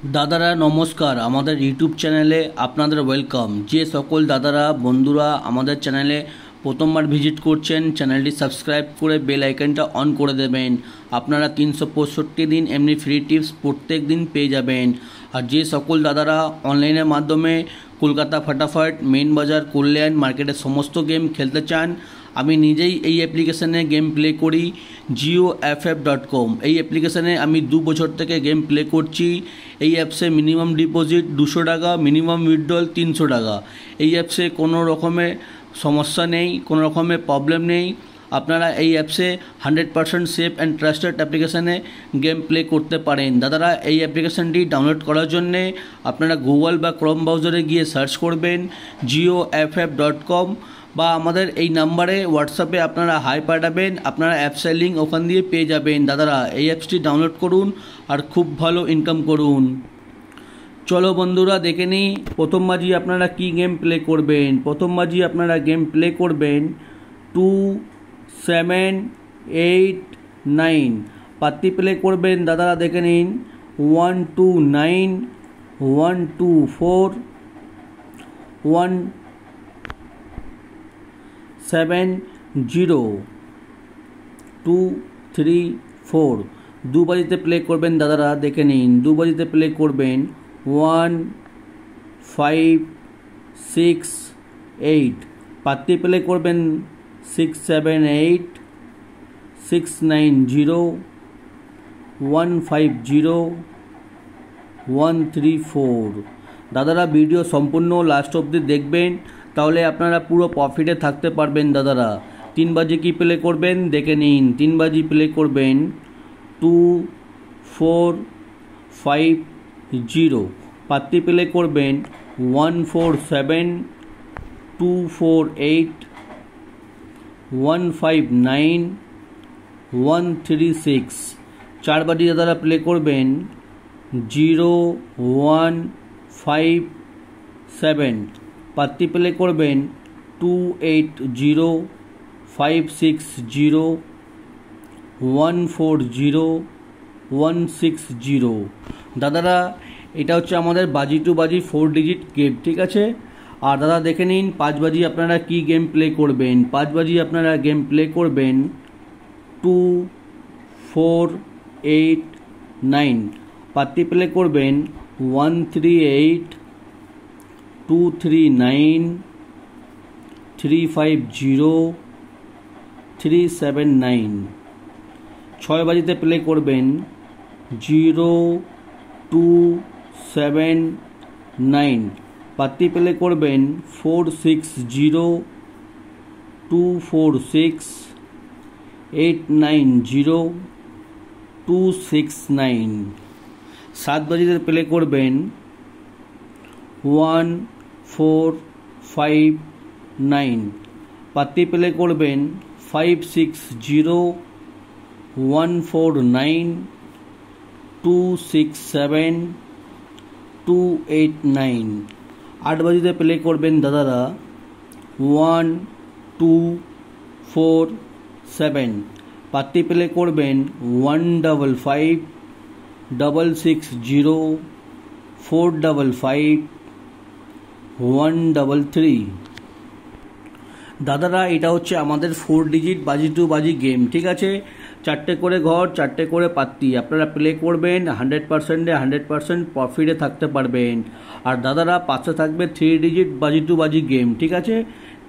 दादारा नमस्कार आमादेर यूट्यूब चैनेले आपनादेर वेलकाम। जे सकल दादारा बंधुरा आमादेर चैनेले प्रथमबार भिजिट करछेन चैनलटी सबस्क्राइब करे बेल आइकनटा अन करे देवें। आपनारा 365 दिन एमनी फ्री टिप्स प्रत्येक दिन पेये जाबेन। और जे सकल दादारा अनलाइनेर माध्यमे कलकाता फटाफट मेन बाजार कल्याण मार्केटेर समस्त गेम खेलते चान আমি নিজেই এই অ্যাপ্লিকেশনে গেম প্লে করি GeoFF.com। এই অ্যাপ্লিকেশনে আমি 2 বছর থেকে গেম প্লে করছি। এই অ্যাপসে মিনিমাম ডিপোজিট 200 টাকা, মিনিমাম উইথড্রল 300 টাকা। এই অ্যাপসে কোনো রকমের সমস্যা নেই, কোনো রকমের প্রবলেম নেই। আপনারা এই অ্যাপসে 100% সেফ অ্যান্ড ট্রাস্টেড অ্যাপ্লিকেশনে গেম প্লে করতে পারেন। দাদারা এই অ্যাপ্লিকেশনটি ডাউনলোড করার জন্যে আপনারা গুগল বা ক্রোম ব্রাউজারে গিয়ে সার্চ করবেন GeoFF.com বা আমাদের এই নাম্বারে হোয়াটসঅ্যাপে আপনারা হাই পাঠাবেন, আপনারা অ্যাপসের লিঙ্ক ওখান দিয়ে পেয়ে যাবেন। দাদারা এই অ্যাপসটি ডাউনলোড করুন আর খুব ভালো ইনকাম করুন। চলো বন্ধুরা দেখে নিই প্রথম বাজি আপনারা কি গেম প্লে করবেন। প্রথম বাজি আপনারা গেম প্লে করবেন 2 7 8 9 পাতি প্লে করবেন। দাদারা দেখে নিন 1 2 9 1 2 4 1 7 0 2 3 4 দু বাজিতে প্লে করবেন। দাদারা দেখে নিন দু বাজিতে প্লে করবেন 1 5 6 8 পাতি প্লে করবেন 6 7 8 6 9 0 1 5 0 1 3 4। দাদারা ভিডিও সম্পূর্ণ লাস্ট অবধি দেখবেন, তাহলে আপনারা পুরো প্রফিটে থাকতে পারবেন। দাদারা 3 বাজি কি প্লে করবেন দেখে নিন। 3 বাজি প্লে করবেন 2 4 5 0 পাতি প্লে করবেন 1 4 7 2 4 8 1 5 9 1 3 6। 4 বাজি দাদারা প্লে করবেন 0 1 5 7 পাতি প্লে করবেন 2 8 0 5 6 0 1 4 0 1 6 0। দাদারা এটা হচ্ছে আমাদের বাজি টু বাজি 4 ডিজিট গেম, ঠিক আছে। আর দাদা দেখে নিন 5 বাজি আপনারা কি গেম প্লে করবেন। 5 বাজি আপনারা গেম প্লে করবেন 2 4 8 9 পাতি প্লে করবেন 1 3 8 2 3 9 3 5 0 3 7 9। 6 বাজিতে প্লে করবেন 0 2 7 9 পাতি প্লে করবেন 4 6 0 2 4 6 8 9 0 2 6 9। 7 বাজিতে প্লে করবেন 1 4 5 9 পাতি প্লে করবেন 5 6 0 1 4 9 2 6 7 2 8 9। 8 বাজিতে প্লে করবেন দাদারা 1 2 4 7 পাতি প্লে করবেন 1 5 5 6 6 0 4 5 5 1 3 3। দাদারা এটা হচ্ছে আমাদের 4 ডিজিট বাজি টু বাজি গেম, ঠিক আছে। 4টে করে ঘর, 4টে করে পাত্তি আপনারা প্লে করবেন। 100%-এ 100% প্রফিটে থাকতে পারবেন। আর দাদারা পাশে থাকবে 3 ডিজিট বাজি টু বাজি গেম, ঠিক আছে।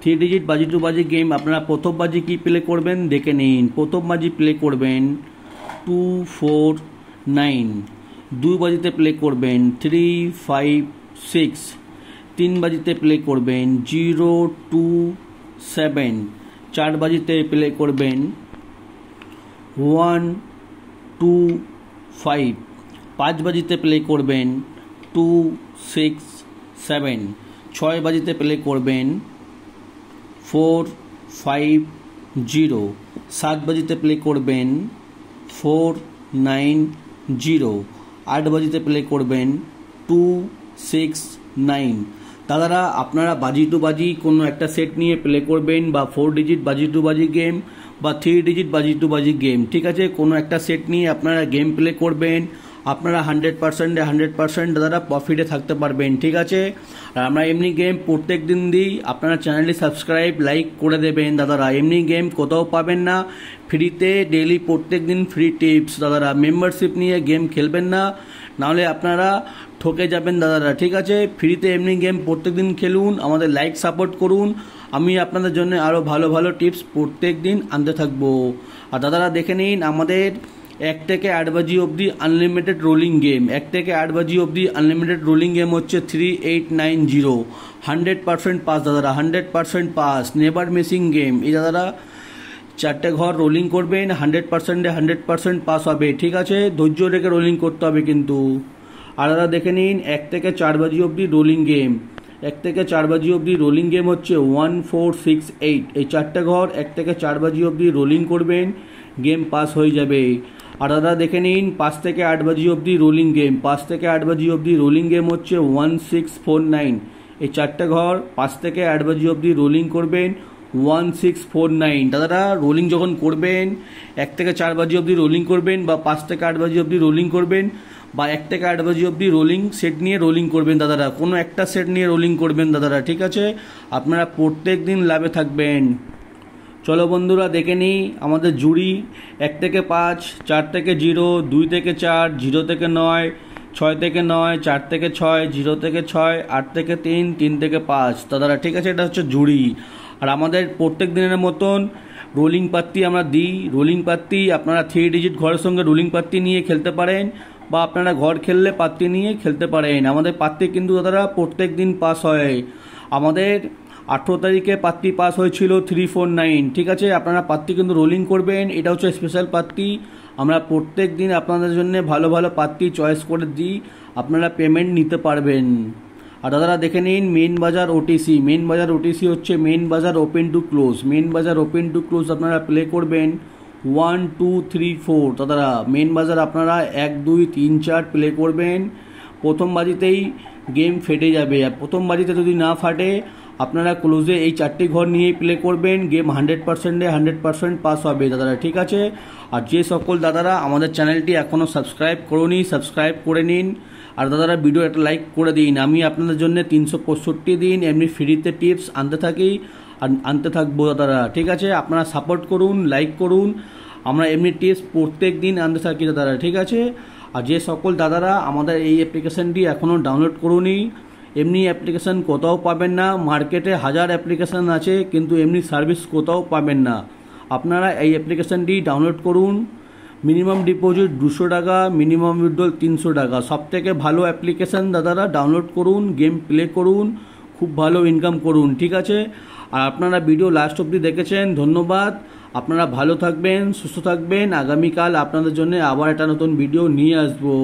3 ডিজিট বাজি টু বাজি গেম আপনারা প্রথম বাজি কি প্লে করবেন দেখে নিন। প্রথম বাজি প্লে করবেন 2 4 9 2 বাজিতে প্লে করবেন 3 5 6 3 বাজিতে প্লে করবেন 0 2 7 4 বাজিতে প্লে করবেন 1 2 5 5 বাজিতে প্লে করবেন 2 6 7 6 বাজিতে প্লে করবেন 4 5 0 7 বাজিতে প্লে করবেন 4 9 0 8 বাজিতে প্লে করবেন 2 6 9। দাদারা আপনারা বাজি টু বাজি কোনো একটা সেট নিয়ে প্লে করবেন, বা 4 ডিজিট বাজি টু বাজি গেম বা 3 ডিজিট বাজি টু বাজি গেম, ঠিক আছে। কোনো একটা সেট নিয়ে আপনারা গেম প্লে করবেন আপনারা 100% দাদারা প্রফিটে থাকতে পারবেন, ঠিক আছে। আর আমরা এমনি গেম প্রত্যেক দিন দিই, আপনারা চ্যানেলটি সাবস্ক্রাইব লাইক করে দেবেন দাদারা। এমনি গেম কোথাও পাবেন না, ফ্রিতে ডেইলি প্রত্যেক দিন ফ্রি টিপস দাদারা। মেম্বারশিপ নিয়ে গেম খেলবেন না, নাহলে আপনারা ঠকে যাবেন দাদারা, ঠিক আছে। ফ্রিতে এমনি গেম প্রত্যেক দিন খেলুন, আমাদের লাইক সাপোর্ট করুন। আমি আপনাদের জন্য আরও ভালো ভালো টিপস প্রত্যেক দিন আনতে থাকবো। আর দাদারা দেখে নিন, আমাদের 1 থেকে 8 বাজি অবধি আনলিমিটেড রোলিং গেম, 1 থেকে 8 বাজি অবধি আনলিমিটেড রোলিং গেম হচ্ছে 3890, 100% পাস দাদারা, 100% পাস, নেভার মিসিং গেম। এই দাদারা 4টে ঘর রোলিং করবেন, 100% পাস হবে, ঠিক আছে। ধৈর্য রেখে রোলিং করতে হবে কিন্তু। আর দাদা দেখে নিন, 1 থেকে 4 বাজি অবধি রোলিং গেম, 1 থেকে 4 বাজি অবধি রোলিং গেম হচ্ছে 1468। এই 4টে ঘর 1 থেকে 4 বাজি অবধি রোলিং করবেন, গেম পাস হয়ে যাবে। আর দাদা দেখে নিন, 5 থেকে 8 বাজি অবধি রোলিং গেম, 5 থেকে 8 বাজি অবধি রোলিং গেম হচ্ছে 1649। এই 4টে ঘর 5 থেকে 8 বাজি অবধি রোলিং করবেন, 1649। দাদারা রোলিং যখন করবেন, 1 থেকে 4 বাজি অবধি রোলিং করবেন, বা 5 থেকে 8 বাজি অবধি রোলিং করবেন, বা 1 থেকে 8 বাজি অবধি রোলিং সেট নিয়ে রোলিং করবেন দাদারা। কোনো একটা সেট নিয়ে রোলিং করবেন দাদারা, ঠিক আছে। আপনারা প্রত্যেক দিন লাভে থাকবেন। চলো বন্ধুরা দেখে নিই আমাদের জুড়ি। 1 থেকে 5, 4 থেকে 0, 2 থেকে 4, 0 থেকে 9, 6 থেকে 9, 4 থেকে 6, 0 থেকে 6, 8 থেকে 3, 3 থেকে 5 দাদারা, ঠিক আছে। এটা হচ্ছে জুড়ি। আর আমাদের প্রত্যেক দিনের মতন রোলিং পাত্তি আমরা দিই। রোলিং পাত্তি আপনারা 3 ডিজিট ঘরের সঙ্গে রোলিং পাত্তি নিয়ে খেলতে পারেন, বা আপনারা ঘর খেললে পাত্তি নিয়ে খেলতে পারেন। আমাদের পাত্তি কিন্তু দাদারা প্রত্যেক দিন পাস হয়। আমাদের 18 তারিখে পাত্তি পাস হয়েছিল 349, ঠিক আছে। আপনারা পাত্তি কিন্তু রোলিং করবেন, এটা হচ্ছে স্পেশাল পাত্তি। আমরা প্রত্যেক দিন আপনাদের জন্য ভালো ভালো পাত্তি চয়েস করে দিই, আপনারা পেমেন্ট নিতে পারবেন। আর দাদারা দেখে নিন, মেন বাজার ওটিসি, মেন বাজার ওটিসি হচ্ছে মেন বাজার ওপেন টু ক্লোজ। মেন বাজার ওপেন টু ক্লোজ আপনারা প্লে করবেন 1 2 3 4 দাদারা। মেন বাজার আপনারা 1 2 3 4 প্লে করবেন, প্রথম বাজিতেই গেম ফেটে যাবে। আর প্রথম বাজিতে যদি না ফাটে, আপনারা ক্লোজে এই 4টি ঘর নিয়েই প্লে করবেন, গেম 100% পাস হবে দাদারা, ঠিক আছে। আর যে সকল দাদারা আমাদের চ্যানেলটি এখনও সাবস্ক্রাইব করোনি, সাবস্ক্রাইব করে নিন। আর দাদারা ভিডিও একটা লাইক করে দিন। আমি আপনাদের জন্য 365 দিন এমনি ফ্রিতে টিপস আনতে থাকি আর আনতে থাকবো দাদারা, ঠিক আছে। আপনারা সাপোর্ট করুন, লাইক করুন, আমরা এমনি টিপস প্রত্যেক দিন আনতে থাকি দাদারা, ঠিক আছে। আর যে সকল দাদারা আমাদের এই অ্যাপ্লিকেশানটি এখনও ডাউনলোড করুনি, এমনি অ্যাপ্লিকেশান কোথাও পাবেন না। মার্কেটে 1000 অ্যাপ্লিকেশান আছে, কিন্তু এমনি সার্ভিস কোথাও পাবেন না। আপনারা এই অ্যাপ্লিকেশানটি ডাউনলোড করুন। মিনিমাম ডিপোজিট 200 টাকা, মিনিমাম উইথড্রল 300 টাকা। সবথেকে ভালো অ্যাপ্লিকেশান দাদারা, ডাউনলোড করুন, গেম প্লে করুন, খুব ভালো ইনকাম করুন, ঠিক আছে। আর আপনারা ভিডিও লাস্ট অবধি দেখেছেন, ধন্যবাদ। আপনারা ভালো থাকবেন, সুস্থ থাকবেন। আগামীকাল আপনাদের জন্য আবার একটা নতুন ভিডিও নিয়ে আসবো।